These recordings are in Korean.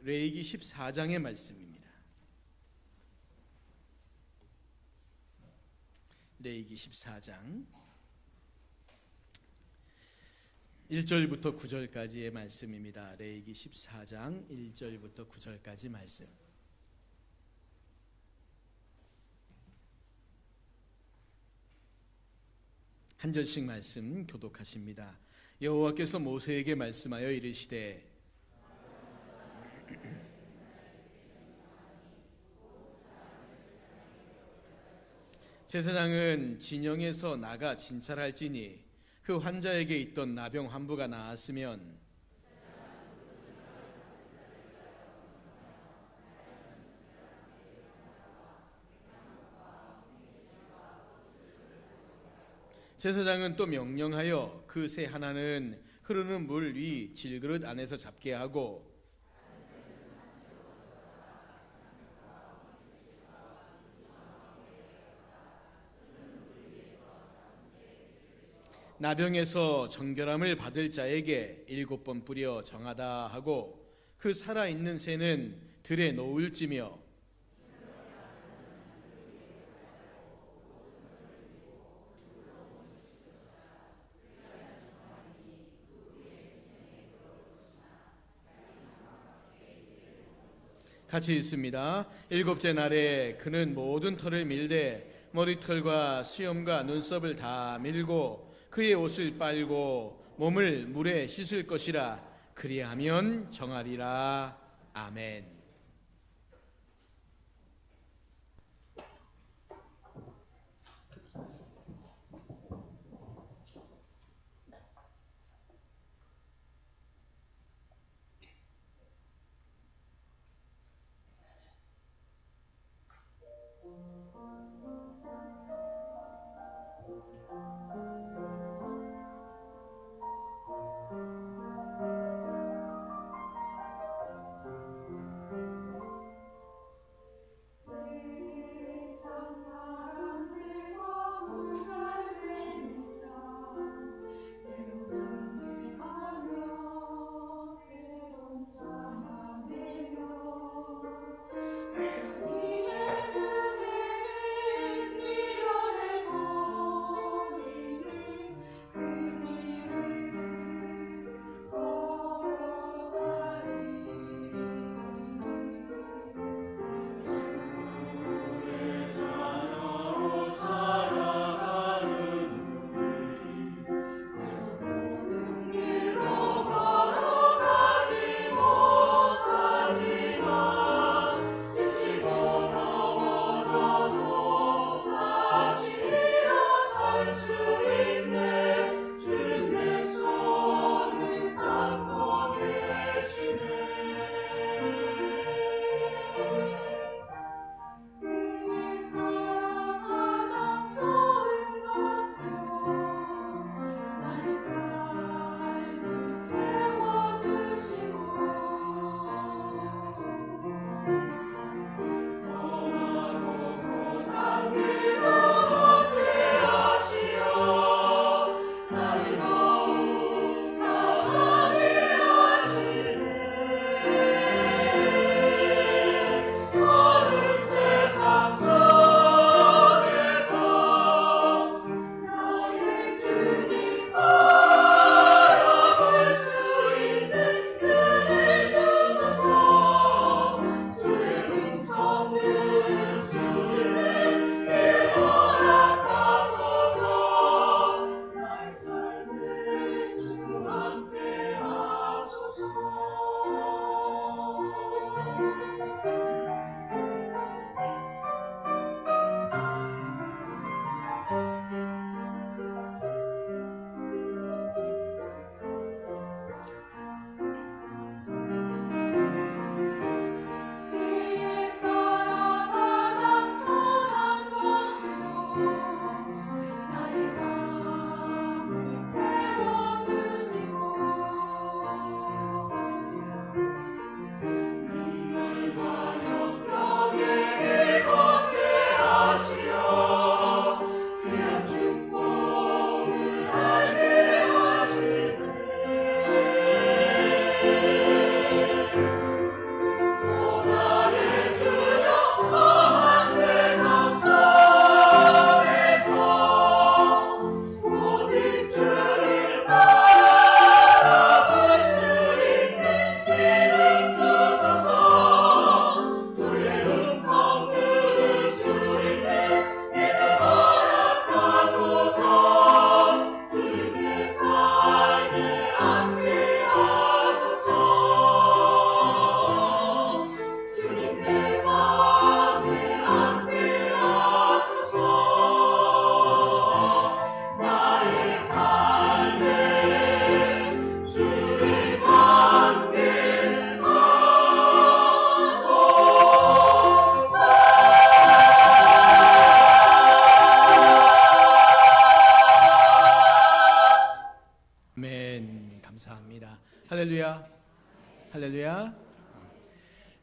레위기 14장의 말씀입니다. 레위기 14장 1절부터 9절까지의 말씀입니다. 레위기 14장 1절부터 9절까지 말씀. 한 절씩 말씀 교독하십니다. 여호와께서 모세에게 말씀하여 이르시되 제사장은 진영에서 나가 진찰할지니 그 환자에게 있던 나병 환부가 나았으면 제사장은 또 명령하여 그 새 하나는 흐르는 물 위 질그릇 안에서 잡게 하고 나병에서 정결함을 받을 자에게 7번 뿌려 정하다 하고 그 살아있는 새는 들에 놓을지며 같이 읽습니다. 7째 날에 그는 모든 털을 밀되 머리털과 수염과 눈썹을 다 밀고 그의 옷을 빨고 몸을 물에 씻을 것이라. 그리하면 정하리라. 아멘.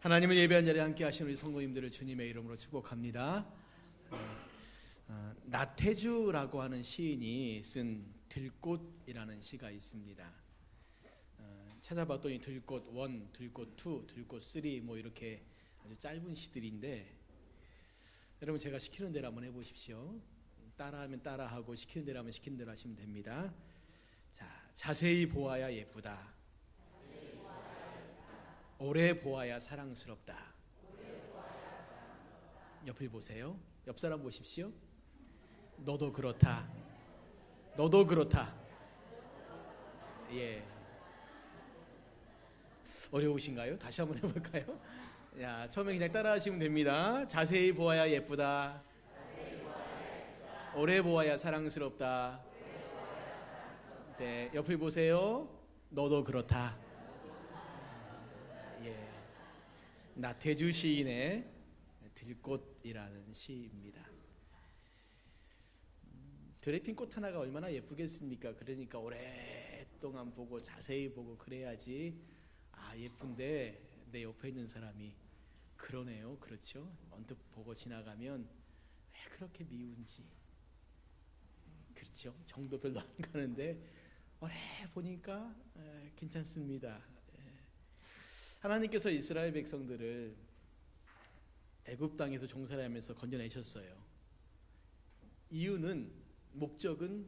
하나님을 예배한 자리에 함께 하시는 우리 성도님들을 주님의 이름으로 축복합니다. 나태주라고 하는 시인이 쓴 들꽃이라는 시가 있습니다. 찾아봤더니 들꽃 1, 들꽃 2, 들꽃 3 뭐 이렇게 아주 짧은 시들인데, 여러분 제가 시키는 대로 한번 해보십시오. 따라하면 따라하고 시키는 대로 하면 시키는 대로 하시면 됩니다. 자, 자세히 보아야 예쁘다. 오래 보아야 사랑스럽다. 옆을 보세요. 옆 사람 보십시오. 너도 그렇다. 너도 그렇다. 예. 어려우신가요? 다시 한번 해볼까요? 야, 처음에 그냥 따라하시면 됩니다. 자세히 보아야 예쁘다. 오래 보아야 사랑스럽다. 네, 옆을 보세요. 너도 그렇다. 예. 나태주 시인의 들꽃이라는 시입니다. 드레핀 꽃 하나가 얼마나 예쁘겠습니까? 그러니까 오랫동안 보고 자세히 보고 그래야지 예쁜데 내 옆에 있는 사람이 그러네요. 그렇죠? 언뜻 보고 지나가면 왜 그렇게 미운지, 그렇죠? 정도 별로 안 가는데 오래 보니까 괜찮습니다. 하나님께서 이스라엘 백성들을 애굽 땅에서 종살이하면서 건져내셨어요. 이유는, 목적은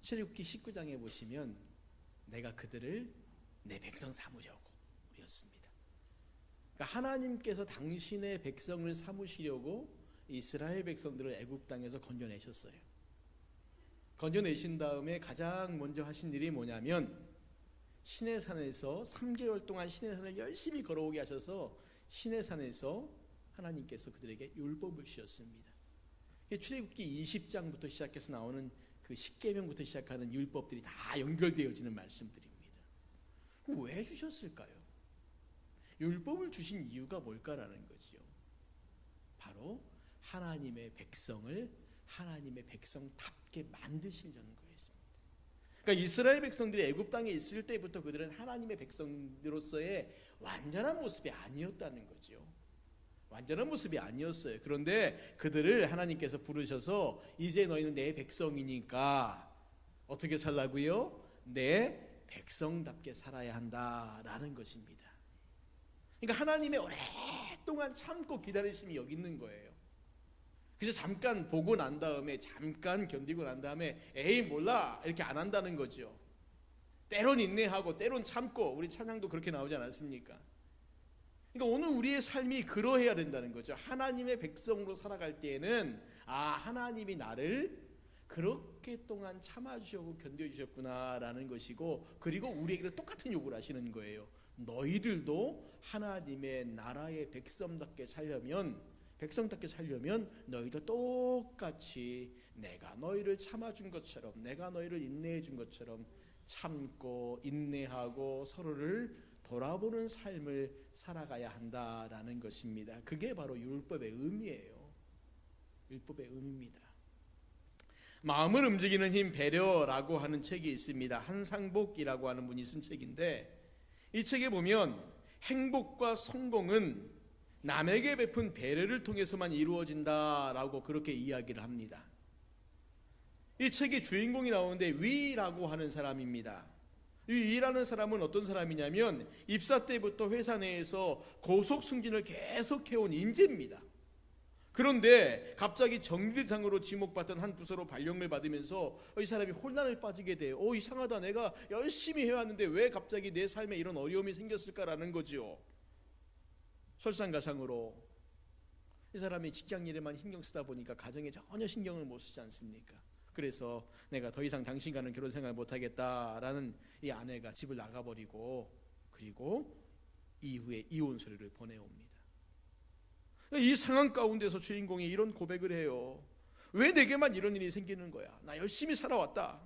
출애굽기 19장에 보시면 내가 그들을 내 백성 삼으려고 였습니다. 그러니까 하나님께서 당신의 백성을 삼으시려고 이스라엘 백성들을 애굽 땅에서 건져내셨어요. 건져내신 다음에 가장 먼저 하신 일이 뭐냐면, 시내산에서 3개월 동안 시내산을 열심히 걸어오게 하셔서 시내산에서 하나님께서 그들에게 율법을 주셨습니다. 출애굽기 20장부터 시작해서 나오는 그 10계명부터 시작하는 율법들이 다 연결되어지는 말씀들입니다. 왜 주셨을까요? 율법을 주신 이유가 뭘까라는 거죠. 바로 하나님의 백성을 하나님의 백성답게 만드시려는 거였습니다. 그러니까 이스라엘 백성들이 애굽 땅에 있을 때부터 그들은 하나님의 백성으로서의 완전한 모습이 아니었다는 거죠. 완전한 모습이 아니었어요. 그런데 그들을 하나님께서 부르셔서 이제 너희는 내 백성이니까 어떻게 살라고요? 내 백성답게 살아야 한다라는 것입니다. 그러니까 하나님의 오랫동안 참고 기다리심이 여기 있는 거예요. 그래서 잠깐 보고 난 다음에, 잠깐 견디고 난 다음에 에이 몰라 이렇게 안 한다는 거죠. 때론 인내하고 때론 참고, 우리 찬양도 그렇게 나오지 않았습니까? 그러니까 오늘 우리의 삶이 그러해야 된다는 거죠. 하나님의 백성으로 살아갈 때에는 하나님이 나를 그렇게 동안 참아주셨고 견뎌주셨구나라는 것이고, 그리고 우리에게도 똑같은 요구를 하시는 거예요. 너희들도 하나님의 나라의 백성답게 살려면 너희도 똑같이 내가 너희를 참아준 것처럼, 내가 너희를 인내해 준 것처럼 참고 인내하고 서로를 돌아보는 삶을 살아가야 한다라는 것입니다. 그게 바로 율법의 의미예요. 율법의 의미입니다. 마음을 움직이는 힘, 배려라고 하는 책이 있습니다. 한상복이라고 하는 분이 쓴 책인데, 이 책에 보면 행복과 성공은 남에게 베푼 배려를 통해서만 이루어진다라고 그렇게 이야기를 합니다. 이 책의 주인공이 나오는데 위라고 하는 사람입니다. 이 위라는 사람은 어떤 사람이냐면 입사 때부터 회사 내에서 고속 승진을 계속 해온 인재입니다. 그런데 갑자기 정비대장으로 지목받던 한 부서로 발령을 받으면서 이 사람이 혼란을 빠지게 돼요. 이상하다, 내가 열심히 해왔는데 왜 갑자기 내 삶에 이런 어려움이 생겼을까라는 거죠. 설상가상으로 이 사람이 직장 일에만 신경 쓰다 보니까 가정에 전혀 신경을 못 쓰지 않습니까? 그래서 내가 더 이상 당신과는 결혼 생활 못하겠다라는 이 아내가 집을 나가버리고, 그리고 이후에 이혼서류를 보내옵니다. 이 상황 가운데서 주인공이 이런 고백을 해요. 왜 내게만 이런 일이 생기는 거야? 나 열심히 살아왔다.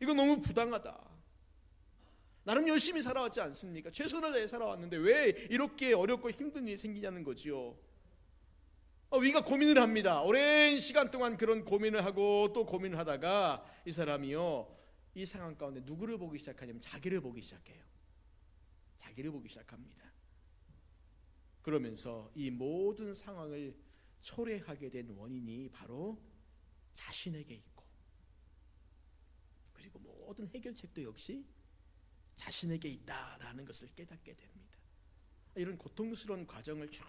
이거 너무 부당하다. 나름 열심히 살아왔지 않습니까? 최선을 다해 살아왔는데 왜 이렇게 어렵고 힘든 일이 생기냐는 거지요. 위가 고민을 합니다. 오랜 시간 동안 그런 고민을 하고 또 고민을 하다가 이 사람이요, 이 상황 가운데 누구를 보기 시작하냐면 자기를 보기 시작해요. 자기를 보기 시작합니다. 그러면서 이 모든 상황을 초래하게 된 원인이 바로 자신에게 있고, 그리고 모든 해결책도 역시 자신에게 있다라는 것을 깨닫게 됩니다. 이런 고통스러운 과정을 쭉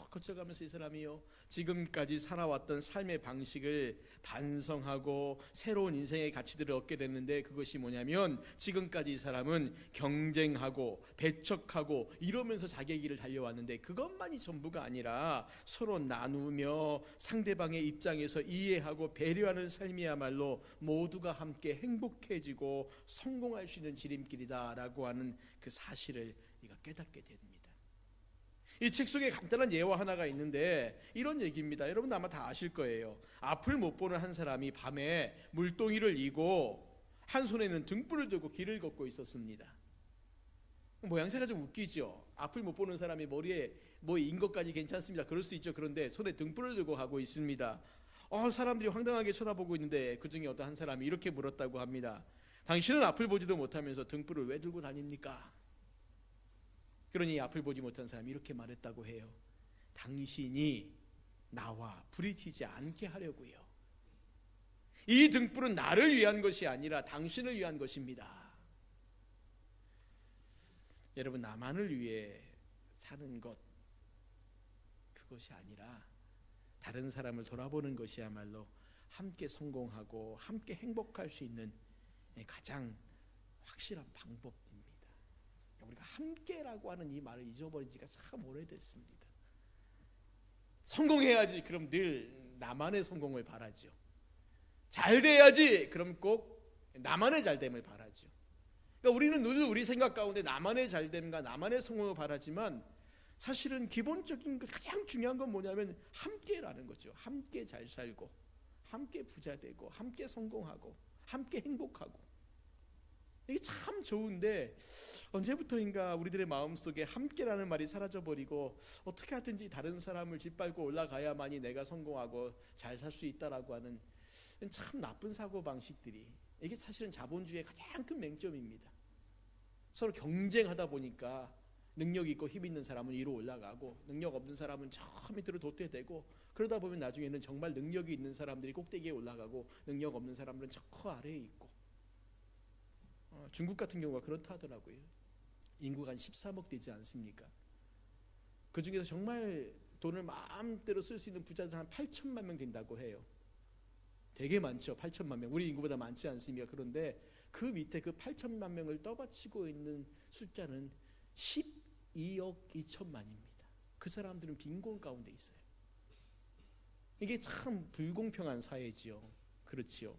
거쳐가면서 이 사람이요, 지금까지 살아왔던 삶의 방식을 반성하고 새로운 인생의 가치들을 얻게 됐는데, 그것이 뭐냐면 지금까지 이 사람은 경쟁하고 배척하고 이러면서 자기의 길을 달려왔는데, 그것만이 전부가 아니라 서로 나누며 상대방의 입장에서 이해하고 배려하는 삶이야말로 모두가 함께 행복해지고 성공할 수 있는 지름길이다라고 하는 그 사실을 이가 깨닫게 됩니다. 이 책 속에 간단한 예화 하나가 있는데 이런 얘기입니다. 여러분 아마 다 아실 거예요. 앞을 못 보는 한 사람이 밤에 물동이를 이고 한 손에는 등불을 들고 길을 걷고 있었습니다. 모양새가 좀 웃기죠. 앞을 못 보는 사람이 머리에 뭐 인 것까지 괜찮습니다. 그럴 수 있죠. 그런데 손에 등불을 들고 가고 있습니다. 사람들이 황당하게 쳐다보고 있는데 그 중에 어떤 한 사람이 이렇게 물었다고 합니다. 당신은 앞을 보지도 못하면서 등불을 왜 들고 다닙니까? 그러니 앞을 보지 못한 사람이 이렇게 말했다고 해요. 당신이 나와 부딪히지 않게 하려고요. 이 등불은 나를 위한 것이 아니라 당신을 위한 것입니다. 여러분, 나만을 위해 사는 것, 그것이 아니라 다른 사람을 돌아보는 것이야말로 함께 성공하고 함께 행복할 수 있는 가장 확실한 방법입니다. 우리가 함께라고 하는 이 말을 잊어버린 지가 참 오래됐습니다. 성공해야지, 그럼 늘 나만의 성공을 바라죠. 잘 돼야지, 그럼 꼭 나만의 잘됨을 바라죠. 그러니까 우리는 늘 우리 생각 가운데 나만의 잘됨과 나만의 성공을 바라지만, 사실은 기본적인 가장 중요한 건 뭐냐면 함께라는 거죠. 함께 잘 살고 함께 부자 되고 함께 성공하고 함께 행복하고, 이게 참 좋은데 언제부터인가 우리들의 마음속에 함께라는 말이 사라져버리고, 어떻게 하든지 다른 사람을 짓밟고 올라가야만이 내가 성공하고 잘 살 수 있다라고 하는 참 나쁜 사고방식들이, 이게 사실은 자본주의의 가장 큰 맹점입니다. 서로 경쟁하다 보니까 능력 있고 힘 있는 사람은 위로 올라가고 능력 없는 사람은 저 밑으로 도태되고, 그러다 보면 나중에는 정말 능력이 있는 사람들이 꼭대기에 올라가고 능력 없는 사람들은 저 아래에 있고, 중국 같은 경우가 그렇다 하더라고요. 인구가 한 13억 되지 않습니까? 그 중에서 정말 돈을 마음대로 쓸 수 있는 부자들 한 8천만 명 된다고 해요. 되게 많죠. 8천만 명. 우리 인구보다 많지 않습니까? 그런데 그 밑에 그 8천만 명을 떠받치고 있는 숫자는 12억 2천만입니다. 그 사람들은 빈곤 가운데 있어요. 이게 참 불공평한 사회지요. 그렇지요.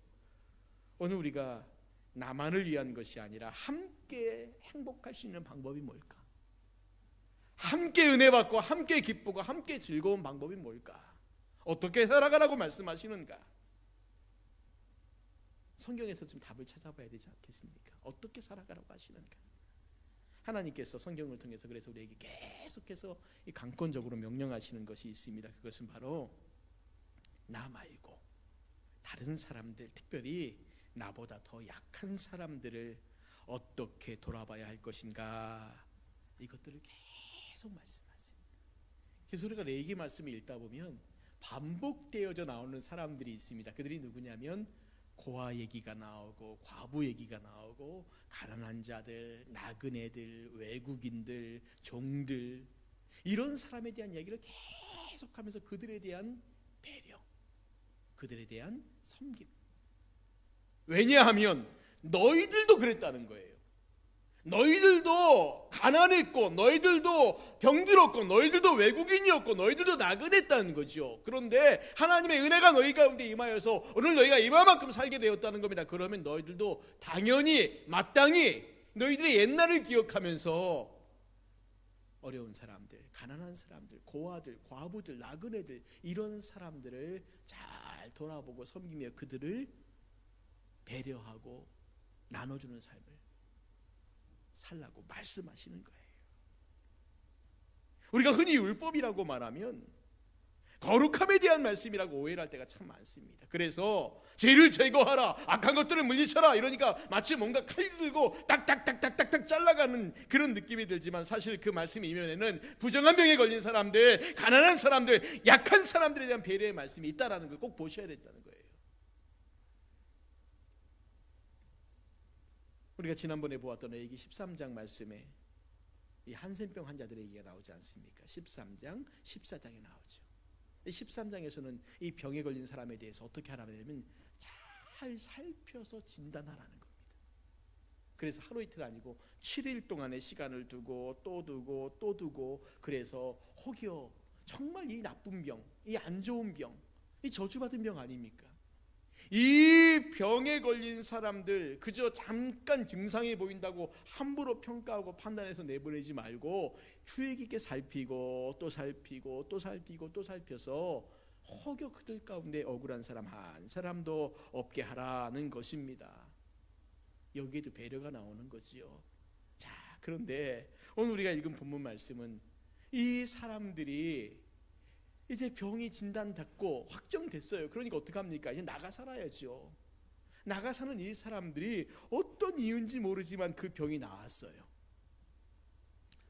오늘 우리가 나만을 위한 것이 아니라 함께 행복할 수 있는 방법이 뭘까? 함께 은혜 받고 함께 기쁘고 함께 즐거운 방법이 뭘까? 어떻게 살아가라고 말씀하시는가? 성경에서 좀 답을 찾아봐야 되지 않겠습니까? 어떻게 살아가라고 하시는가? 하나님께서 성경을 통해서 그래서 우리에게 계속해서 이 강권적으로 명령하시는 것이 있습니다. 그것은 바로 나 말고 다른 사람들, 특별히 나보다 더 약한 사람들을 어떻게 돌아봐야 할 것인가, 이것들을 계속 말씀하세요. 그래서 우리가 레위기 말씀을 읽다 보면 반복되어져 나오는 사람들이 있습니다. 그들이 누구냐면 고아 얘기가 나오고 과부 얘기가 나오고 가난한 자들, 나그네들, 외국인들, 종들, 이런 사람에 대한 이야기를 계속하면서 그들에 대한 배려, 그들에 대한 섬김. 왜냐하면 너희들도 그랬다는 거예요. 너희들도 가난했고, 너희들도 병들었고, 너희들도 외국인이었고, 너희들도 나그네했다는 거죠. 그런데 하나님의 은혜가 너희 가운데 임하여서 오늘 너희가 이만큼 살게 되었다는 겁니다. 그러면 너희들도 당연히 마땅히 너희들의 옛날을 기억하면서 어려운 사람들, 가난한 사람들, 고아들, 과부들, 나그네들, 이런 사람들을 잘 돌아보고 섬기며 그들을 배려하고 나눠주는 삶을 살라고 말씀하시는 거예요. 우리가 흔히 율법이라고 말하면 거룩함에 대한 말씀이라고 오해를 할 때가 참 많습니다. 그래서 죄를 제거하라, 악한 것들을 물리쳐라 이러니까 마치 뭔가 칼 들고 딱딱딱딱딱딱 잘라가는 그런 느낌이 들지만, 사실 그 말씀 이면에는 부정한 병에 걸린 사람들, 가난한 사람들, 약한 사람들에 대한 배려의 말씀이 있다라는 걸 꼭 보셔야 된다는 거예요. 우리가 지난번에 보았던 레위기 13장 말씀에 이 한센병 환자들의 얘기가 나오지 않습니까? 13장, 14장에 나오죠. 13장에서는 이 병에 걸린 사람에 대해서 어떻게 하라면 잘 살펴서 진단하라는 겁니다. 그래서 하루 이틀 아니고 7일 동안의 시간을 두고 또 두고 또 두고, 그래서 혹여 정말 이 나쁜 병, 이 안 좋은 병, 이 저주받은 병 아닙니까? 이 병에 걸린 사람들 그저 잠깐 증상이 보인다고 함부로 평가하고 판단해서 내보내지 말고 주의 깊게 살피고 또 살피고 또 살피고 또 살펴서 혹여 그들 가운데 억울한 사람 한 사람도 없게 하라는 것입니다. 여기에도 배려가 나오는 거지요. 자, 그런데 오늘 우리가 읽은 본문 말씀은 이 사람들이 이제 병이 진단됐고 확정됐어요. 그러니까 어떡합니까? 이제 나가 살아야죠. 나가 사는 이 사람들이 어떤 이유인지 모르지만 그 병이 나았어요.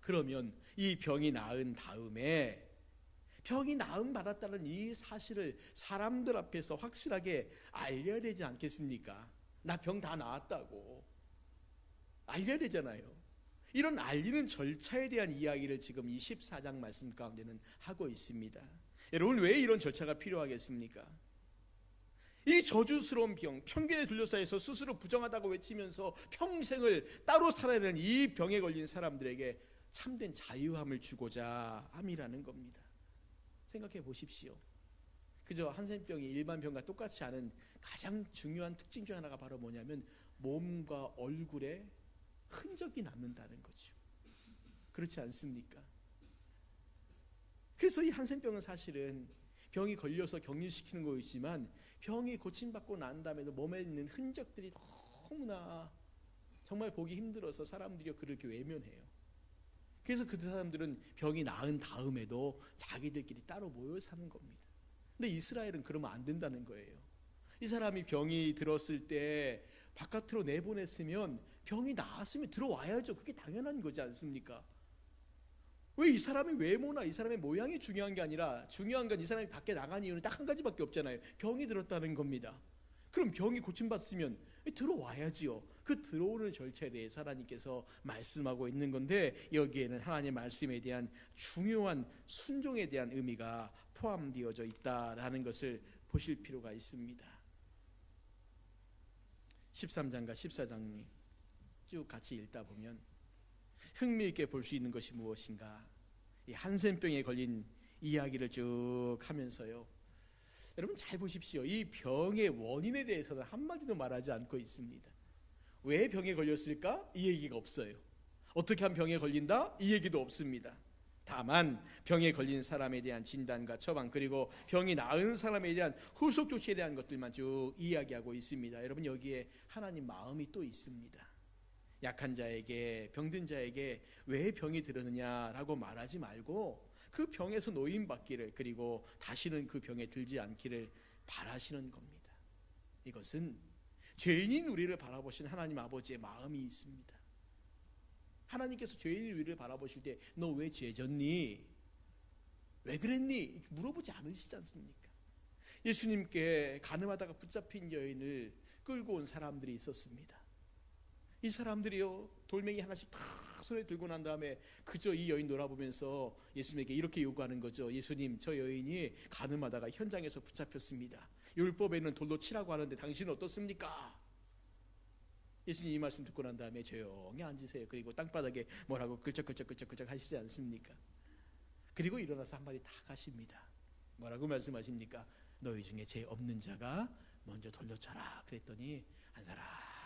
그러면 이 병이 나은 다음에 병이 나음 받았다는 이 사실을 사람들 앞에서 확실하게 알려야 되지 않겠습니까? 나 병 다 나았다고 알려야 되잖아요. 이런 알리는 절차에 대한 이야기를 지금 이 14장 말씀 가운데는 하고 있습니다. 여러분, 왜 이런 절차가 필요하겠습니까? 이 저주스러운 병, 편견에 둘러싸여서 스스로 부정하다고 외치면서 평생을 따로 살아야 되는 이 병에 걸린 사람들에게 참된 자유함을 주고자 함이라는 겁니다. 생각해 보십시오. 그저 한센병이 일반 병과 똑같지 않은 가장 중요한 특징 중 하나가 바로 뭐냐면 몸과 얼굴에 흔적이 남는다는 거죠. 그렇지 않습니까? 그래서 이 한센병은 사실은 병이 걸려서 격리시키는 거이지만 병이 고침받고 난 다음에도 몸에 있는 흔적들이 너무나 정말 보기 힘들어서 사람들이 그를 이렇게 외면해요. 그래서 그 사람들은 병이 나은 다음에도 자기들끼리 따로 모여 사는 겁니다. 근데 이스라엘은 그러면 안 된다는 거예요. 이 사람이 병이 들었을 때 바깥으로 내보냈으면 병이 나았으면 들어와야죠. 그게 당연한 거지 않습니까? 왜 이 사람의 외모나 이 사람의 모양이 중요한 게 아니라 중요한 건 이 사람이 밖에 나간 이유는 딱 한 가지밖에 없잖아요. 병이 들었다는 겁니다. 그럼 병이 고침받으면 들어와야지요. 그 들어오는 절차에 대해서 하나님께서 말씀하고 있는 건데, 여기에는 하나님의 말씀에 대한 중요한 순종에 대한 의미가 포함되어져 있다라는 것을 보실 필요가 있습니다. 13장과 14장 쭉 같이 읽다 보면 흥미있게 볼 수 있는 것이 무엇인가, 이 한센병에 걸린 이야기를 쭉 하면서요, 여러분 잘 보십시오. 이 병의 원인에 대해서는 한마디도 말하지 않고 있습니다. 왜 병에 걸렸을까? 이 얘기가 없어요. 어떻게 하면 병에 걸린다? 이 얘기도 없습니다. 다만 병에 걸린 사람에 대한 진단과 처방, 그리고 병이 나은 사람에 대한 후속 조치에 대한 것들만 쭉 이야기하고 있습니다. 여러분, 여기에 하나님 마음이 또 있습니다. 약한 자에게, 병든 자에게 왜 병이 들었느냐라고 말하지 말고 그 병에서 노임받기를, 그리고 다시는 그 병에 들지 않기를 바라시는 겁니다. 이것은 죄인인 우리를 바라보신 하나님 아버지의 마음이 있습니다. 하나님께서 죄인인 우리를 바라보실 때 너 왜 죄졌니? 왜 그랬니? 물어보지 않으시지 않습니까? 예수님께 가늠하다가 붙잡힌 여인을 끌고 온 사람들이 있었습니다. 이 사람들이요, 돌멩이 하나씩 다 손에 들고 난 다음에 그저 이 여인 돌아보면서 예수님에게 이렇게 요구하는 거죠. 예수님, 저 여인이 가늠하다가 현장에서 붙잡혔습니다. 율법에는 돌로 치라고 하는데 당신은 어떻습니까? 예수님 이 말씀 듣고 난 다음에 조용히 앉으세요. 그리고 땅바닥에 뭐라고 끌적끌적 하시지 않습니까? 그리고 일어나서 한마디 다 가십니다. 뭐라고 말씀하십니까? 너희 중에 죄 없는 자가 먼저 돌려쳐라. 그랬더니 한 사람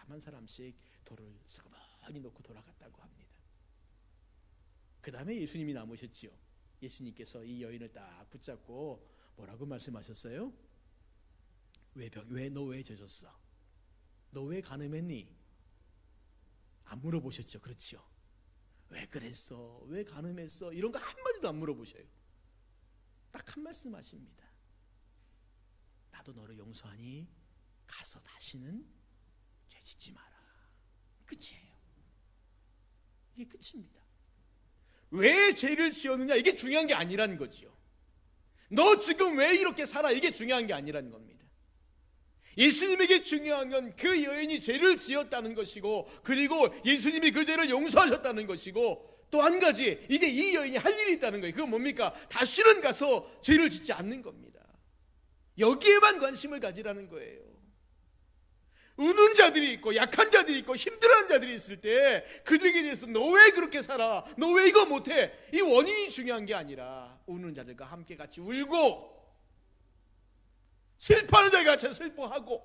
한 사람씩 돌을 스그머니 놓고 돌아갔다고 합니다. 그 다음에 예수님이 남으셨지요. 예수님께서 이 여인을 딱 붙잡고 뭐라고 말씀하셨어요? 너 왜 젖었어? 너 왜 간음했니? 안 물어보셨죠. 그렇지요. 왜 그랬어? 왜 간음했어? 이런 거 한마디도 안 물어보셔요. 딱 한 말씀 하십니다. 나도 너를 용서하니 가서 다시는 죄 짓지 마라. 끝이에요. 이게 끝입니다. 왜 죄를 지었느냐, 이게 중요한 게 아니라는 거지요. 너 지금 왜 이렇게 살아, 이게 중요한 게 아니라는 겁니다. 예수님에게 중요한 건 그 여인이 죄를 지었다는 것이고, 그리고 예수님이 그 죄를 용서하셨다는 것이고, 또 한 가지, 이제 이 여인이 할 일이 있다는 거예요. 그건 뭡니까? 다시는 가서 죄를 짓지 않는 겁니다. 여기에만 관심을 가지라는 거예요. 우는 자들이 있고 약한 자들이 있고 힘들어하는 자들이 있을 때 그들에게 대해서 너 왜 그렇게 살아? 너 왜 이거 못해? 이 원인이 중요한 게 아니라 우는 자들과 함께 같이 울고 슬퍼하는 자가 같이 슬퍼하고,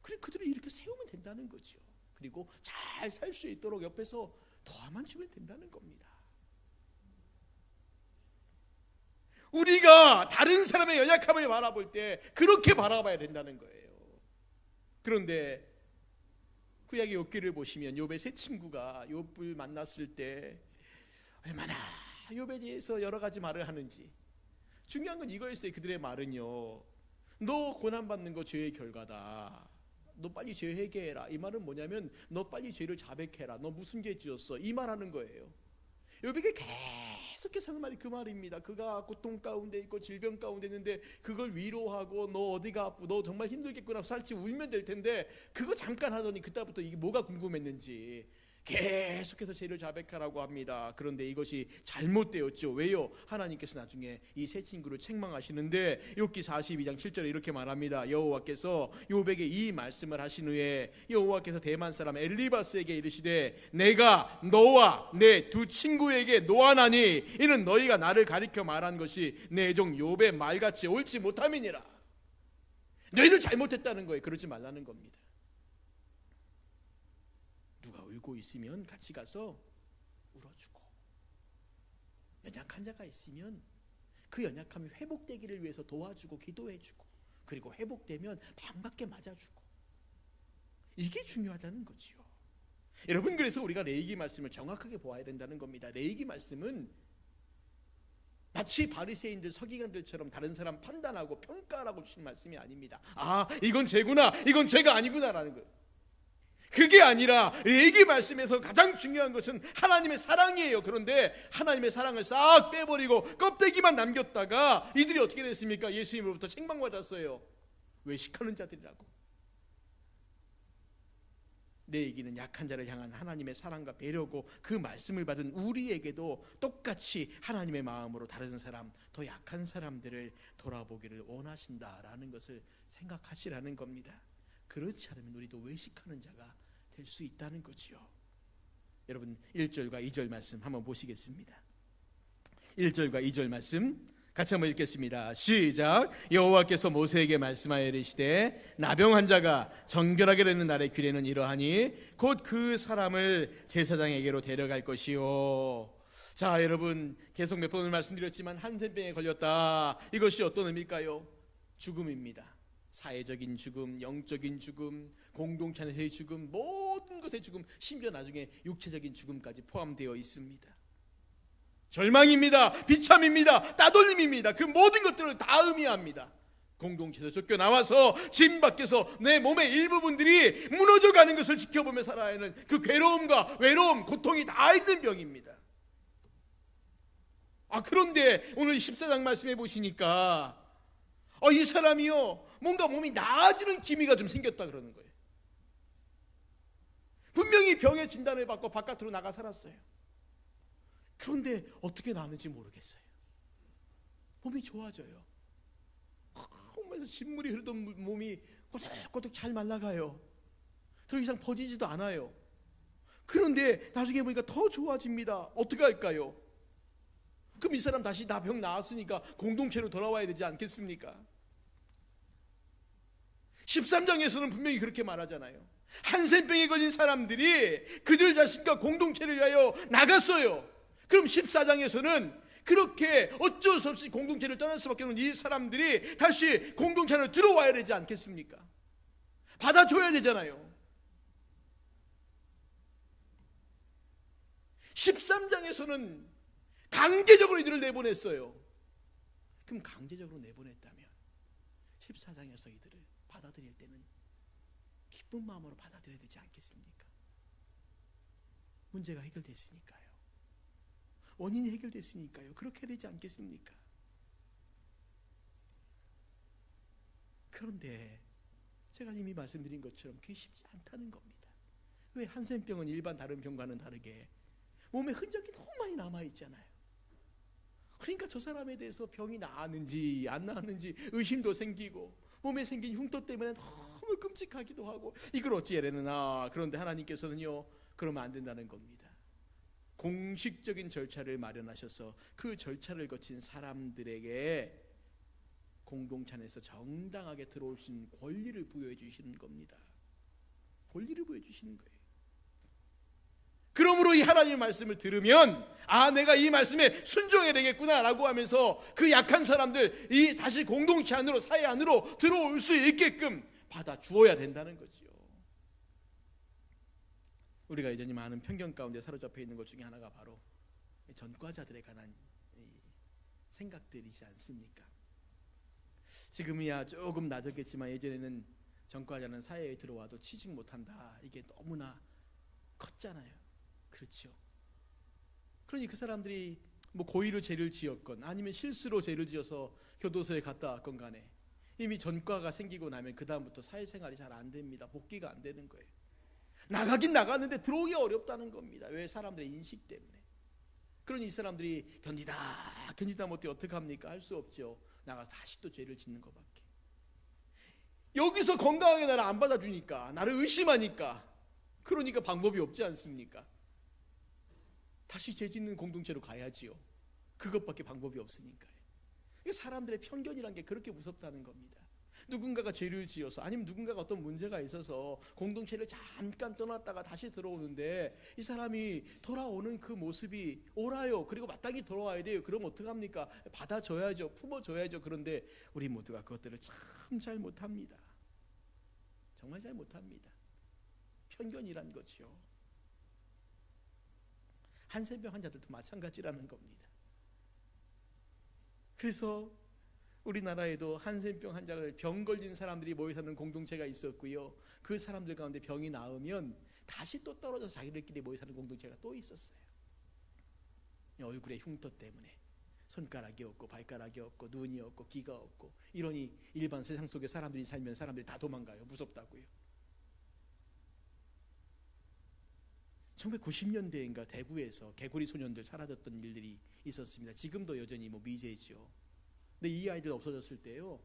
그리고 그들을 이렇게 세우면 된다는 거죠. 그리고 잘 살 수 있도록 옆에서 도와만 주면 된다는 겁니다. 우리가 다른 사람의 연약함을 바라볼 때 그렇게 바라봐야 된다는 거예요. 그런데 구약의 욥기를 보시면 욥의 세 친구가 욥을 만났을 때 얼마나 욥에 대해서 여러 가지 말을 하는지, 중요한 건 이거였어요. 그들의 말은요, 너 고난받는 거 죄의 결과다, 너 빨리 죄 회개해라. 이 말은 뭐냐면 너 빨리 죄를 자백해라, 너 무슨 죄 지었어, 이 말하는 거예요. 욥에게 계속해서 하는 말이 그 말입니다. 그가 고통 가운데 있고 질병 가운데 있는데 그걸 위로하고 너 어디가 아프고 너 정말 힘들겠구나 살지 울면 될 텐데, 그거 잠깐 하더니 그때부터 이게 뭐가 궁금했는지 계속해서 죄를 자백하라고 합니다. 그런데 이것이 잘못되었죠. 왜요? 하나님께서 나중에 이 세 친구를 책망하시는데 욥기 42장 7절에 이렇게 말합니다. 여호와께서 욥에게 이 말씀을 하신 후에 여호와께서 대만 사람 엘리바스에게 이르시되 내가 너와 내 두 친구에게 노하나니 이는 너희가 나를 가리켜 말한 것이 내 종 욥의 말같이 옳지 못함이니라. 너희를 잘못했다는 거예요. 그러지 말라는 겁니다. 누가 울고 있으면 같이 가서 울어주고, 연약한 자가 있으면 그 연약함이 회복되기를 위해서 도와주고 기도해주고, 그리고 회복되면 반갑게 맞아주고, 이게 중요하다는 거지요. 여러분, 그래서 우리가 레위기 말씀을 정확하게 보아야 된다는 겁니다. 레위기 말씀은 마치 바리새인들 서기관들처럼 다른 사람 판단하고 평가하라고 주신 말씀이 아닙니다. 아, 이건 죄구나, 이건 죄가 아니구나라는 거예요. 그게 아니라 레위기 말씀에서 가장 중요한 것은 하나님의 사랑이에요. 그런데 하나님의 사랑을 싹 빼버리고 껍데기만 남겼다가 이들이 어떻게 됐습니까? 예수님으로부터 책망받았어요. 외식하는 자들이라고. 레위기는 약한 자를 향한 하나님의 사랑과 배려고, 그 말씀을 받은 우리에게도 똑같이 하나님의 마음으로 다른 사람, 더 약한 사람들을 돌아보기를 원하신다라는 것을 생각하시라는 겁니다. 그렇지 않으면 우리도 외식하는 자가 될 수 있다는 거지요. 여러분, 1절과 2절 말씀 한번 보시겠습니다. 1절과 2절 말씀 같이 한번 읽겠습니다. 시작. 여호와께서 모세에게 말씀하여 이르시되 나병한 자가 정결하게 되는 날의 규례는 이러하니 곧 그 사람을 제사장에게로 데려갈 것이요. 자, 여러분, 계속 몇 번을 말씀드렸지만 한센병에 걸렸다. 이것이 어떤 의미일까요? 죽음입니다. 사회적인 죽음, 영적인 죽음, 공동체 안에서의 죽음, 모든 것의 죽음, 심지어 나중에 육체적인 죽음까지 포함되어 있습니다. 절망입니다. 비참입니다. 따돌림입니다. 그 모든 것들을 다 의미합니다. 공동체에서 쫓겨나와서 집 밖에서 내 몸의 일부분들이 무너져가는 것을 지켜보며 살아야 하는 그 괴로움과 외로움, 고통이 다 있는 병입니다. 그런데 오늘 14장 말씀해 보시니까 이 사람이요, 뭔가 몸이 나아지는 기미가 좀 생겼다 그러는 거예요. 분명히 병의 진단을 받고 바깥으로 나가 살았어요. 그런데 어떻게 나는지 모르겠어요. 몸이 좋아져요. 몸에서 진물이 흐르던 몸이 꼬득꼬득 잘 말라가요. 더 이상 퍼지지도 않아요. 그런데 나중에 보니까 더 좋아집니다. 어떻게 할까요? 그럼 이 사람 다시 다 병 나았으니까 공동체로 돌아와야 되지 않겠습니까? 13장에서는 분명히 그렇게 말하잖아요. 한센병에 걸린 사람들이 그들 자신과 공동체를 위하여 나갔어요. 그럼 14장에서는 그렇게 어쩔 수 없이 공동체를 떠날 수밖에 없는 이 사람들이 다시 공동체 안으로 들어와야 되지 않겠습니까? 받아줘야 되잖아요. 13장에서는 강제적으로 이들을 내보냈어요. 그럼 강제적으로 내보냈다면 14장에서 이들을 받아들일 때는 기쁜 마음으로 받아들여야 되지 않겠습니까? 문제가 해결됐으니까요. 원인이 해결됐으니까요. 그렇게 되지 않겠습니까? 그런데 제가 이미 말씀드린 것처럼 그게 쉽지 않다는 겁니다. 왜? 한센병은 일반 다른 병과는 다르게 몸에 흔적이 너무 많이 남아있잖아요. 그러니까 저 사람에 대해서 병이 나았는지 안 나았는지 의심도 생기고 몸에 생긴 흉터 때문에 너무 끔찍하기도 하고 이걸 어찌 해내느냐. 그런데 하나님께서는요, 그러면 안 된다는 겁니다. 공식적인 절차를 마련하셔서 그 절차를 거친 사람들에게 공동체 안에서 정당하게 들어올 수 있는 권리를 부여해 주시는 겁니다. 권리를 부여해 주시는 거예요. 그러므로 이 하나님의 말씀을 들으면 내가 이 말씀에 순종해야 되겠구나 라고 하면서 그 약한 사람들 이 다시 공동체 안으로, 사회 안으로 들어올 수 있게끔 받아주어야 된다는 거지요. 우리가 여전히 많은 편견 가운데 사로잡혀 있는 것 중에 하나가 바로 전과자들에 관한 생각들이지 않습니까? 지금이야 조금 낮았겠지만 예전에는 전과자는 사회에 들어와도 취직 못한다, 이게 너무나 컸잖아요. 그렇죠. 그러니 그 사람들이 뭐 고의로 죄를 지었건 아니면 실수로 죄를 지어서 교도소에 갔다 왔건 간에 이미 전과가 생기고 나면 그 다음부터 사회생활이 잘 안 됩니다. 복귀가 안 되는 거예요. 나가긴 나갔는데 들어오기 어렵다는 겁니다. 왜? 사람들의 인식 때문에. 그러니 이 사람들이 견디다 못해 어떻게 합니까? 할 수 없죠. 나가서 다시 또 죄를 짓는 것밖에. 여기서 건강하게 나를 안 받아주니까, 나를 의심하니까, 그러니까 방법이 없지 않습니까? 다시 죄 짓는 공동체로 가야지요. 그것밖에 방법이 없으니까요. 사람들의 편견이란 게 그렇게 무섭다는 겁니다. 누군가가 죄를 지어서 아니면 누군가가 어떤 문제가 있어서 공동체를 잠깐 떠났다가 다시 들어오는데 이 사람이 돌아오는 그 모습이 옳아요. 그리고 마땅히 돌아와야 돼요. 그럼 어떡합니까? 받아줘야죠. 품어줘야죠. 그런데 우리 모두가 그것들을 참 잘 못합니다. 정말 잘 못합니다. 편견이란 거죠. 한센병 환자들도 마찬가지라는 겁니다. 그래서 우리나라에도 한센병 환자를 병 걸린 사람들이 모여 사는 공동체가 있었고요. 그 사람들 가운데 병이 나으면 다시 또 떨어져서 자기들끼리 모여 사는 공동체가 또 있었어요. 얼굴에 흉터 때문에 손가락이 없고 발가락이 없고 눈이 없고 귀가 없고 이러니 일반 세상 속에 사람들이 살면 사람들이 다 도망가요. 무섭다고요. 1990년대인가 대구에서 개구리 소년들 사라졌던 일들이 있었습니다. 지금도 여전히 미제죠. 근데 이 아이들 없어졌을 때요,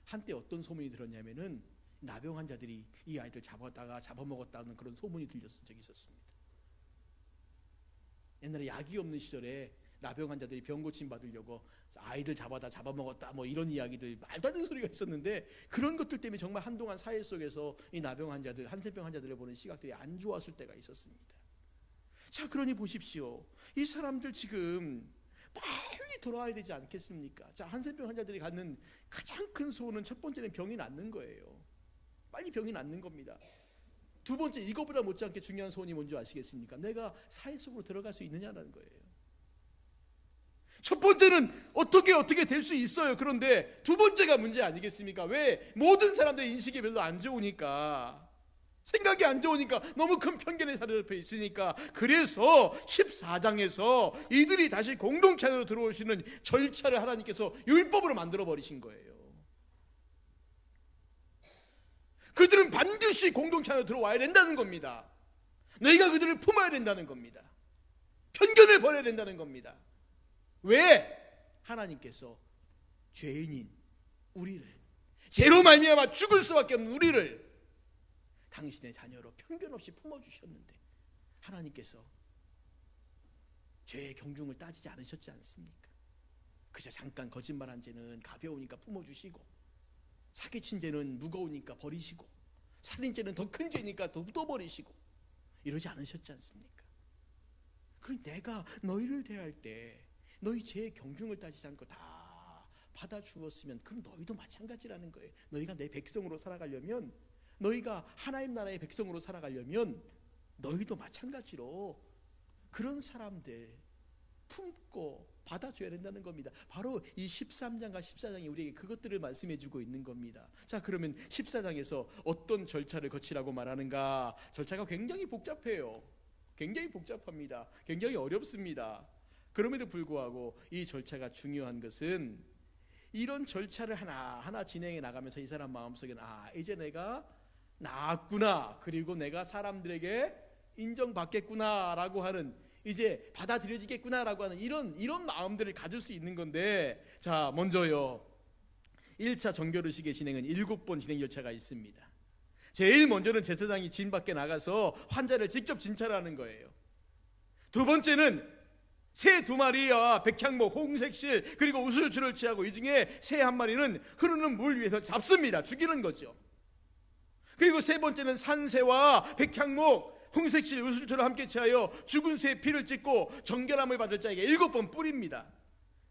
한때 어떤 소문이 들었냐면은 나병 환자들이 이 아이들 잡았다가 잡아먹었다는 그런 소문이 들렸던 적이 있었습니다. 옛날에 약이 없는 시절에 나병 환자들이 병 고침 받으려고 아이들 잡아먹었다 뭐 이런 이야기들, 말도 안 되는 소리가 있었는데 그런 것들 때문에 정말 한동안 사회 속에서 이 나병 환자들, 한센병 환자들을 보는 시각들이 안 좋았을 때가 있었습니다. 자, 그러니 보십시오. 이 사람들 지금 빨리 돌아와야 되지 않겠습니까? 자, 한센병 환자들이 갖는 가장 큰 소원은 첫 번째는 병이 낫는 거예요. 빨리 병이 낫는 겁니다. 두 번째, 이거보다 못지않게 중요한 소원이 뭔지 아시겠습니까? 내가 사회 속으로 들어갈 수 있느냐라는 거예요. 첫 번째는 어떻게 될 수 있어요. 그런데 두 번째가 문제 아니겠습니까? 왜? 모든 사람들의 인식이 별로 안 좋으니까, 생각이 안 좋으니까, 너무 큰 편견에 사로잡혀 있으니까. 그래서 14장에서 이들이 다시 공동체 안으로 들어오시는 절차를 하나님께서 율법으로 만들어 버리신 거예요. 그들은 반드시 공동체 안으로 들어와야 된다는 겁니다. 너희가 그들을 품어야 된다는 겁니다. 편견을 버려야 된다는 겁니다. 왜? 하나님께서 죄인인 우리를, 죄로 말미암아 죽을 수밖에 없는 우리를 당신의 자녀로 편견 없이 품어주셨는데 하나님께서 죄의 경중을 따지지 않으셨지 않습니까? 그저 잠깐 거짓말한 죄는 가벼우니까 품어주시고, 사기친 죄는 무거우니까 버리시고, 살인죄는 더 큰 죄니까 또 버리시고, 이러지 않으셨지 않습니까? 그럼 내가 너희를 대할 때 너희 죄의 경중을 따지지 않고 다 받아주었으면 그럼 너희도 마찬가지라는 거예요. 너희가 내 백성으로 살아가려면, 너희가 하나님 나라의 백성으로 살아가려면 너희도 마찬가지로 그런 사람들 품고 받아줘야 된다는 겁니다. 바로 이 13장과 14장이 우리에게 그것들을 말씀해 주고 있는 겁니다. 자, 그러면 14장에서 어떤 절차를 거치라고 말하는가? 절차가 굉장히 복잡해요. 굉장히 복잡합니다. 굉장히 어렵습니다. 그럼에도 불구하고 이 절차가 중요한 것은 이런 절차를 하나하나 진행해 나가면서 이 사람 마음속에 이제 내가 나았구나, 그리고 내가 사람들에게 인정받겠구나 라고 하는, 이제 받아들여지겠구나라고 하는 이런 마음들을 가질 수 있는 건데, 자, 먼저요, 1차 정결의식의 진행은 7번 진행 절차가 있습니다. 제일 먼저는 제사장이 진 밖에 나가서 환자를 직접 진찰하는 거예요. 두 번째는 새 2마리와 백향목, 홍색실, 그리고 우슬줄을 취하고 이 중에 새 1마리는 흐르는 물 위에서 잡습니다. 죽이는 거죠. 그리고 세 번째는 산새와 백향목, 홍색실, 우슬줄을 함께 취하여 죽은 새의 피를 찢고 정결함을 받을 자에게 7번 뿌립니다.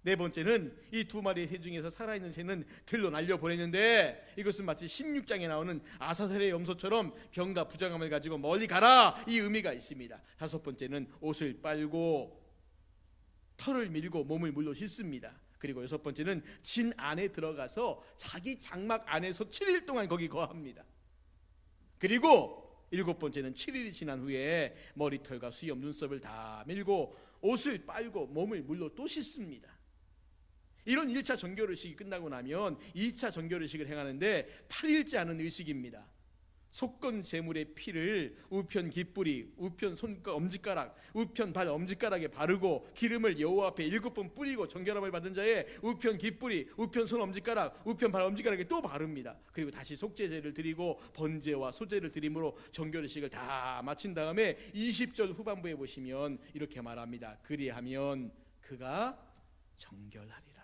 네 번째는 이 2마리의 새 중에서 살아있는 새는 들로 날려보내는데, 이것은 마치 16장에 나오는 아사셀의 염소처럼 병과 부정함을 가지고 멀리 가라, 이 의미가 있습니다. 다섯 번째는 옷을 빨고 털을 밀고 몸을 물로 씻습니다. 그리고 여섯 번째는 진 안에 들어가서 자기 장막 안에서 7일 동안 거기 거합니다. 그리고 7번째는 7일이 지난 후에 머리털과 수염, 눈썹을 다 밀고 옷을 빨고 몸을 물로 또 씻습니다. 이런 1차 정결의식이 끝나고 나면 2차 정결의식을 행하는데 8일째 하는 의식입니다. 속건 제물의 피를 우편 깃뿌리, 우편 손가락, 엄지가락, 우편 발 엄지가락에 바르고 기름을 여호와 앞에 7번 뿌리고 정결함을 받은 자의 우편 깃뿌리, 우편 손 엄지가락, 우편 발 엄지가락에 또 바릅니다. 그리고 다시 속죄제를 드리고 번제와 소제를 드림으로 정결의식을 다 마친 다음에 20절 후반부에 보시면 이렇게 말합니다. 그리하면 그가 정결하리라.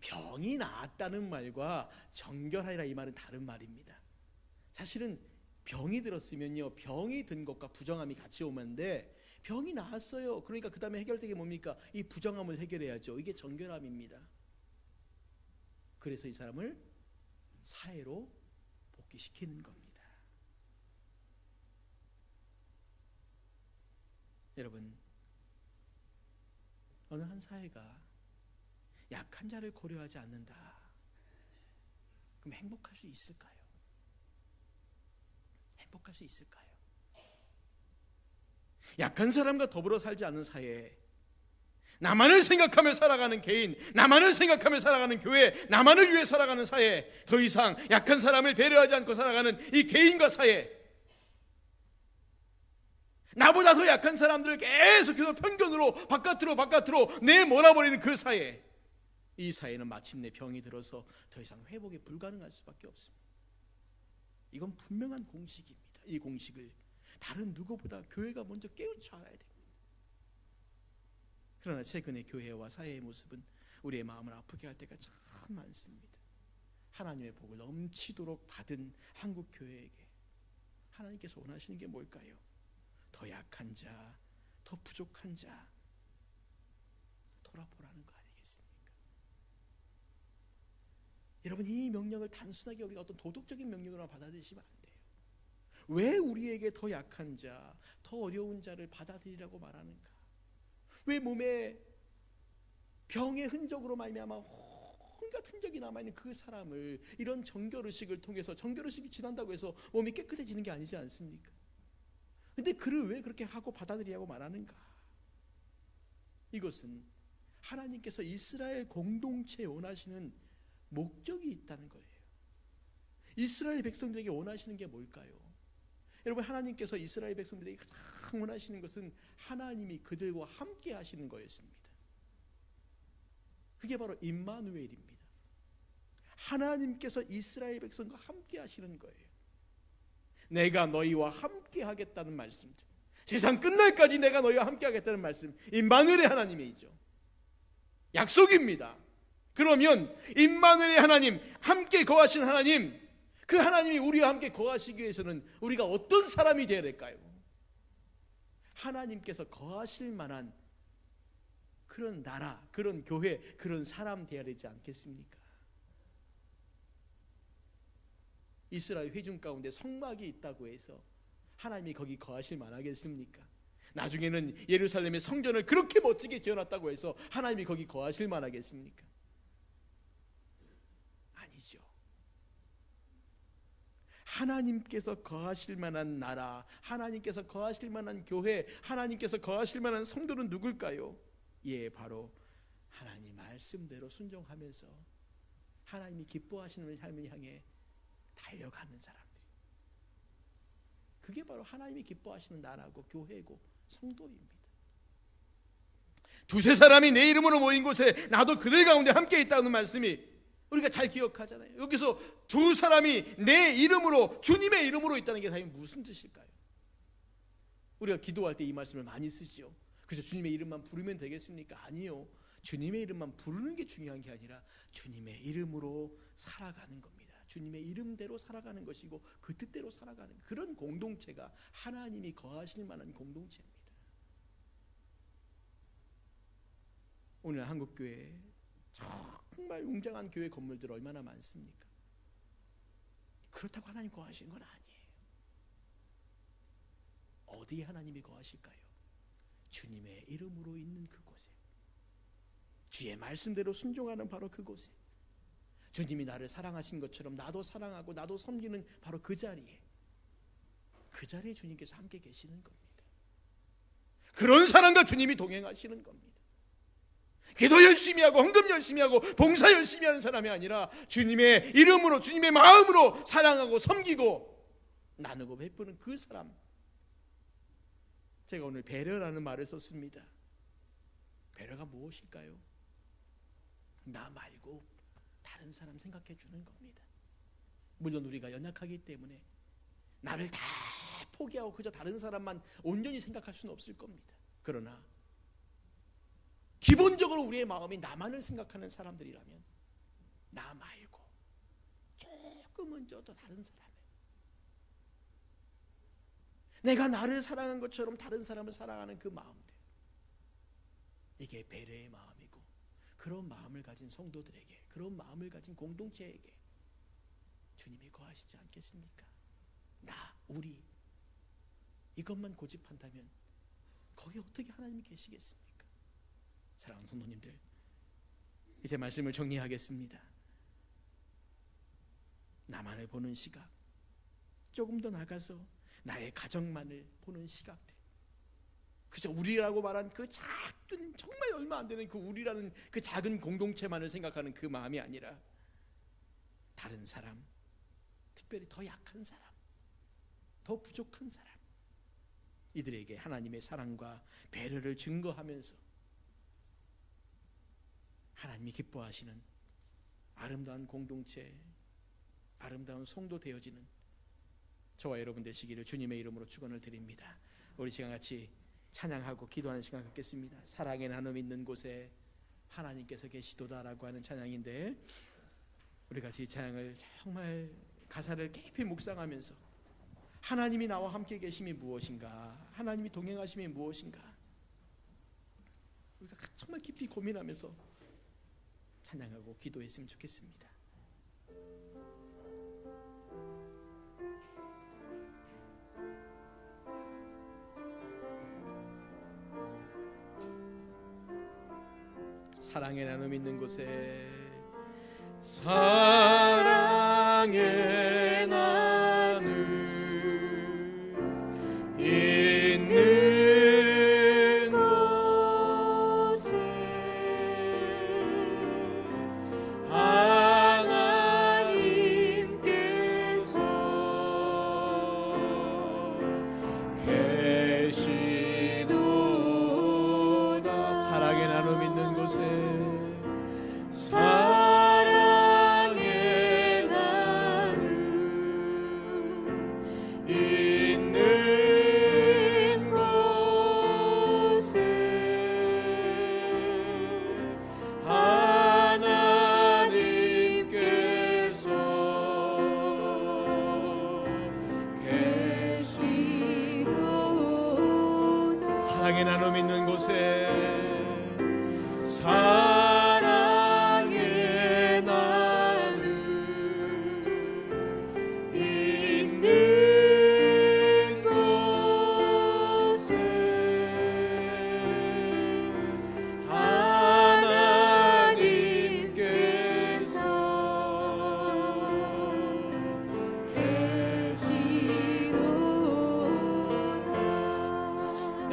병이 나았다는 말과 정결하리라, 이 말은 다른 말입니다. 사실은 병이 들었으면요, 병이 든 것과 부정함이 같이 오는데 병이 나았어요. 그러니까 그 다음에 해결되게 뭡니까? 이 부정함을 해결해야죠. 이게 정결함입니다. 그래서 이 사람을 사회로 복귀시키는 겁니다. 여러분, 어느 한 사회가 약한 자를 고려하지 않는다, 그럼 행복할 수 있을까요? 행복할 수 있을까요? 약한 사람과 더불어 살지 않는 사회에 나만을 생각하며 살아가는 개인, 나만을 생각하며 살아가는 교회, 나만을 위해 살아가는 사회, 더 이상 약한 사람을 배려하지 않고 살아가는 이 개인과 사회, 나보다 더 약한 사람들을 계속해서 편견으로 바깥으로 내몰아버리는 그 사회, 이 사회는 마침내 병이 들어서 더 이상 회복이 불가능할 수밖에 없습니다. 이건 분명한 공식입니다. 이 공식을 다른 누구보다 교회가 먼저 깨우쳐 알아야 됩니다. 그러나 최근의 교회와 사회의 모습은 우리의 마음을 아프게 할 때가 참 많습니다. 하나님의 복을 넘치도록 받은 한국 교회에게 하나님께서 원하시는 게 뭘까요? 더 약한 자, 더 부족한 자 돌아보라는 거 아니겠습니까? 여러분, 이 명령을 단순하게 우리가 어떤 도덕적인 명령으로만 받아들이시면 안 돼요. 왜 우리에게 더 약한 자, 더 어려운 자를 받아들이라고 말하는가? 왜 몸에 병의 흔적으로 말미암아 온갖 흔적이 남아있는 그 사람을 이런 정결의식을 통해서, 정결의식이 지난다고 해서 몸이 깨끗해지는 게 아니지 않습니까? 근데 그를 왜 그렇게 하고 받아들이라고 말하는가? 이것은 하나님께서 이스라엘 공동체에 원하시는 목적이 있다는 거예요. 이스라엘 백성들에게 원하시는 게 뭘까요? 여러분, 하나님께서 이스라엘 백성들에게 가장 원하시는 것은 하나님이 그들과 함께 하시는 거였습니다. 그게 바로 임마누엘입니다. 하나님께서 이스라엘 백성과 함께 하시는 거예요. 내가 너희와 함께 하겠다는 말씀들, 세상 끝날까지 내가 너희와 함께 하겠다는 말씀, 임마누엘의 하나님이죠. 약속입니다. 그러면 임마누엘의 하나님, 함께 거하신 하나님, 그 하나님이 우리와 함께 거하시기 위해서는 우리가 어떤 사람이 되어야 될까요? 하나님께서 거하실 만한 그런 나라, 그런 교회, 그런 사람 되어야 되지 않겠습니까? 이스라엘 회중 가운데 성막이 있다고 해서 하나님이 거기 거하실 만하겠습니까? 나중에는 예루살렘의 성전을 그렇게 멋지게 지어놨다고 해서 하나님이 거기 거하실 만하겠습니까? 아니죠. 하나님께서 거하실 만한 나라, 하나님께서 거하실 만한 교회, 하나님께서 거하실 만한 성도는 누굴까요? 예, 바로 하나님 말씀대로 순종하면서 하나님이 기뻐하시는 삶을 향해 달려가는 사람들. 그게 바로 하나님이 기뻐하시는 나라고 교회고 성도입니다. 두세 사람이 내 이름으로 모인 곳에 나도 그들 가운데 함께 있다는 말씀이 우리가 잘 기억하잖아요. 여기서 두 사람이 내 이름으로, 주님의 이름으로 있다는 게 과연 무슨 뜻일까요? 우리가 기도할 때 이 말씀을 많이 쓰죠. 그래서 주님의 이름만 부르면 되겠습니까? 아니요. 주님의 이름만 부르는 게 중요한 게 아니라 주님의 이름으로 살아가는 겁니다. 주님의 이름대로 살아가는 것이고 그 뜻대로 살아가는 그런 공동체가 하나님이 거하실 만한 공동체입니다. 오늘 한국교회에 정말 웅장한 교회 건물들 얼마나 많습니까? 그렇다고 하나님 거하시는 건 아니에요. 어디에 하나님이 거하실까요? 주님의 이름으로 있는 그곳에, 주의 말씀대로 순종하는 바로 그곳에, 주님이 나를 사랑하신 것처럼 나도 사랑하고 나도 섬기는 바로 그 자리에 주님께서 함께 계시는 겁니다. 그런 사람과 주님이 동행하시는 겁니다. 기도 열심히 하고 헌금 열심히 하고 봉사 열심히 하는 사람이 아니라 주님의 이름으로, 주님의 마음으로 사랑하고 섬기고 나누고 베푸는 그 사람. 제가 오늘 배려라는 말을 썼습니다. 배려가 무엇일까요? 나 말고 다른 사람 생각해 주는 겁니다. 물론 우리가 연약하기 때문에 나를 다 포기하고 그저 다른 사람만 온전히 생각할 수는 없을 겁니다. 그러나 기본적으로 우리의 마음이 나만을 생각하는 사람들이라면 나 말고 조금은 더 다른 사람을, 내가 나를 사랑한 것처럼 다른 사람을 사랑하는 그 마음들, 이게 배려의 마음이고, 그런 마음을 가진 성도들에게, 그런 마음을 가진 공동체에게 주님이 거하시지 않겠습니까? 나, 우리 이것만 고집한다면 거기 어떻게 하나님이 계시겠습니까? 사랑하는 성도님들, 이제 말씀을 정리하겠습니다. 나만을 보는 시각, 조금 더 나가서 나의 가정만을 보는 시각들, 그저 우리라고 말한 그 작은, 정말 얼마 안 되는 그 우리라는 그 작은 공동체만을 생각하는 그 마음이 아니라 다른 사람, 특별히 더 약한 사람, 더 부족한 사람, 이들에게 하나님의 사랑과 배려를 증거하면서 하나님이 기뻐하시는 아름다운 공동체, 아름다운 성도 되어지는 저와 여러분 되시기를 주님의 이름으로 축원을 드립니다. 우리 시간 같이 찬양하고 기도하는 시간 갖겠습니다. 사랑의 나눔 있는 곳에 하나님께서 계시도다라고 하는 찬양인데, 우리 같이 이 찬양을 정말 가사를 깊이 묵상하면서 하나님이 나와 함께 계심이 무엇인가, 하나님이 동행하심이 무엇인가, 우리가 정말 깊이 고민하면서 찬양하고 기도했으면 좋겠습니다. 사랑의 나눔 있는 곳에, 사랑의 나눔 있는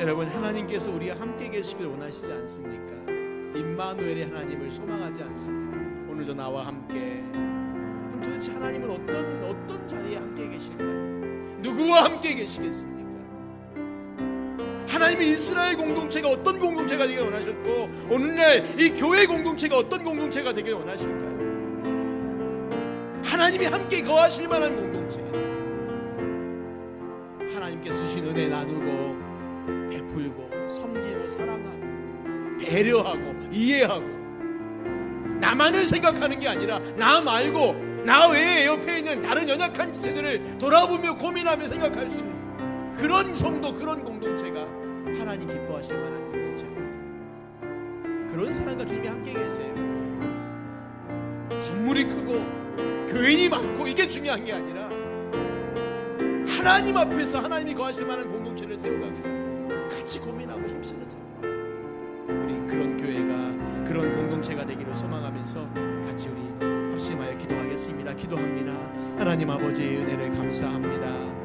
여러분, 하나님께서 우리와 함께 계시길 원하시지 않습니까? 임마누엘의 하나님을 소망하지 않습니까? 오늘도 나와 함께, 그럼 도대체 하나님은 어떤 자리에 함께 계실까요? 누구와 함께 계시겠습니까? 하나님이 이스라엘 공동체가 어떤 공동체가 되길 원하셨고, 오늘날 이 교회 공동체가 어떤 공동체가 되길 원하실까요? 하나님이 함께 거하실 만한 공동체, 하나님께서 주신 은혜 나누고 베풀고 섬기고 사랑하고 배려하고 이해하고, 나만을 생각하는 게 아니라 나 말고 나 외에 옆에 있는 다른 연약한 지체들을 돌아보며 고민하며 생각할 수 있는 그런 성도, 그런 공동체가 하나님 기뻐하실 만한 공동체입니다. 그런 사람과 주님이 함께 계세요. 건물이 크고 교인이 많고 이게 중요한 게 아니라 하나님 앞에서 하나님이 거하실 만한 공동체를 세워가고자 같이 고민하고 힘쓰는 사람, 우리 그런 교회가, 그런 공동체가 되기를 소망하면서 같이 우리 합심하여 기도하겠습니다. 기도합니다. 하나님 아버지의 은혜를 감사합니다.